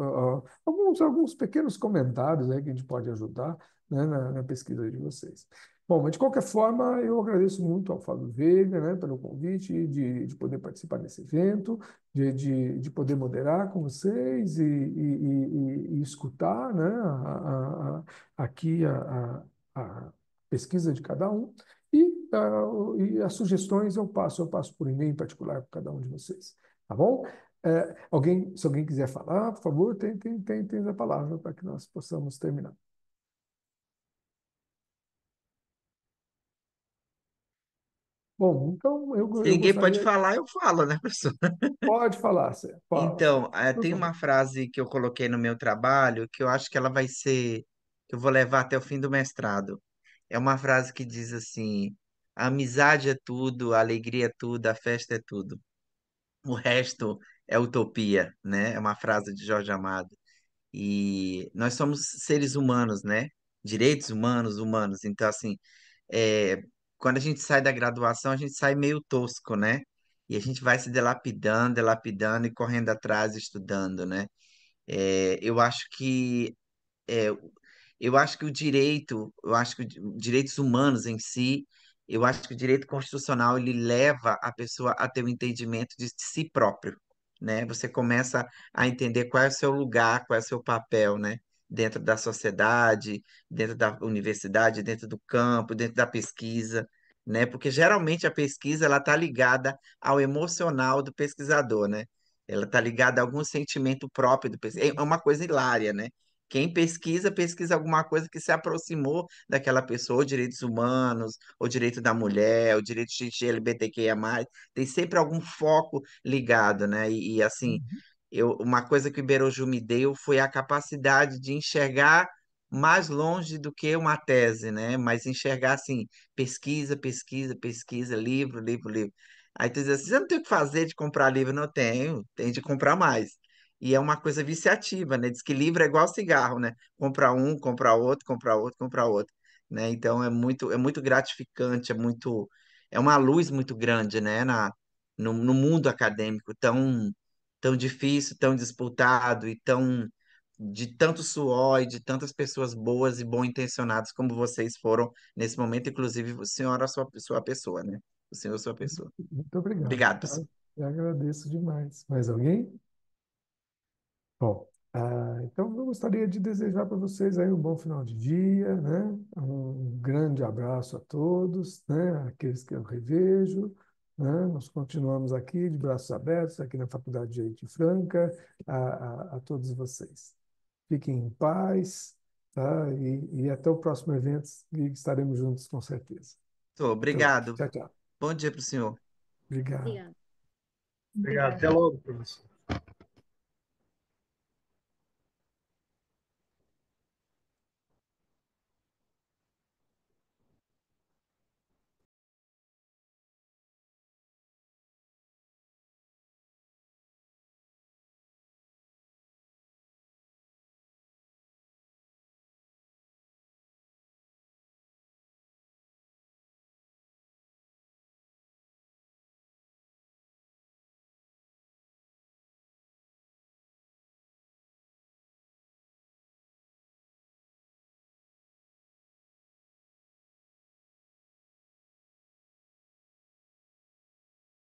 alguns pequenos comentários aí que a gente pode ajudar, né, na pesquisa de vocês. Bom, mas de qualquer forma, eu agradeço muito ao Fábio Veiga, né, pelo convite de poder participar desse evento, de poder moderar com vocês e escutar, né, aqui a pesquisa de cada um. E as sugestões eu passo por e-mail em particular para cada um de vocês. Tá bom? Se alguém quiser falar, por favor, tem a palavra para que nós possamos terminar. Bom, então Se eu ninguém pode gostaria. falar, eu falo, né, professor? Pode falar, Cé. Fala, Então, por tem favor. uma frase que eu coloquei no meu trabalho que eu acho que ela vai ser, que eu vou levar até o fim do mestrado. É uma frase que diz assim: a amizade é tudo, a alegria é tudo, a festa é tudo. O resto é utopia, né? É uma frase de Jorge Amado. E nós somos seres humanos, né? Direitos humanos, humanos. Então, assim, é, quando a gente sai da graduação, a gente sai meio tosco, né? E a gente vai se delapidando, delapidando e correndo atrás, estudando, né? Eu acho que é, eu acho que o direito, eu acho que direitos humanos em si, eu acho que o direito constitucional ele leva a pessoa a ter um entendimento de si próprio, né? Você começa a entender qual é o seu lugar, qual é o seu papel, né? Dentro da sociedade, dentro da universidade, dentro do campo, dentro da pesquisa, né? Porque geralmente a pesquisa ela está ligada ao emocional do pesquisador, né? Ela está ligada a algum sentimento próprio do pesquisador. É uma coisa hilária, né? Quem pesquisa, pesquisa alguma coisa que se aproximou daquela pessoa, ou direitos humanos, ou direito da mulher, ou direito de LGBTQIA+, tem sempre algum foco ligado, né? Assim, uma coisa que o Iberoju me deu foi a capacidade de enxergar mais longe do que uma tese, né? Mas enxergar assim, pesquisa, pesquisa, pesquisa, livro, livro, livro. Aí tu diz assim, você não tem o que fazer de comprar livro? Não tenho, tem de comprar mais. E é uma coisa viciativa, né? Diz que livro é igual cigarro, né? Comprar um, comprar outro, comprar outro, comprar outro, né? Então é muito gratificante, é uma luz muito grande, né? No mundo acadêmico tão difícil, tão disputado e tão de tanto suor e de tantas pessoas boas e bom intencionadas como vocês foram nesse momento, inclusive o senhor, sua pessoa, né? O senhor, sua pessoa. Muito obrigado, Obrigado, tá? pessoal. Eu agradeço demais. Mais alguém? Bom, então eu gostaria de desejar para vocês aí um bom final de dia, né? Um grande abraço a todos, né? Aqueles que eu revejo, né? Nós continuamos aqui de braços abertos, aqui na Faculdade de Direito de Franca, a todos vocês. Fiquem em paz, tá? E até o próximo evento, e estaremos juntos com certeza. Até logo. Obrigado. Tchau, tchau. Bom dia para o senhor. Obrigado. Obrigada. Obrigado. Até logo, professor.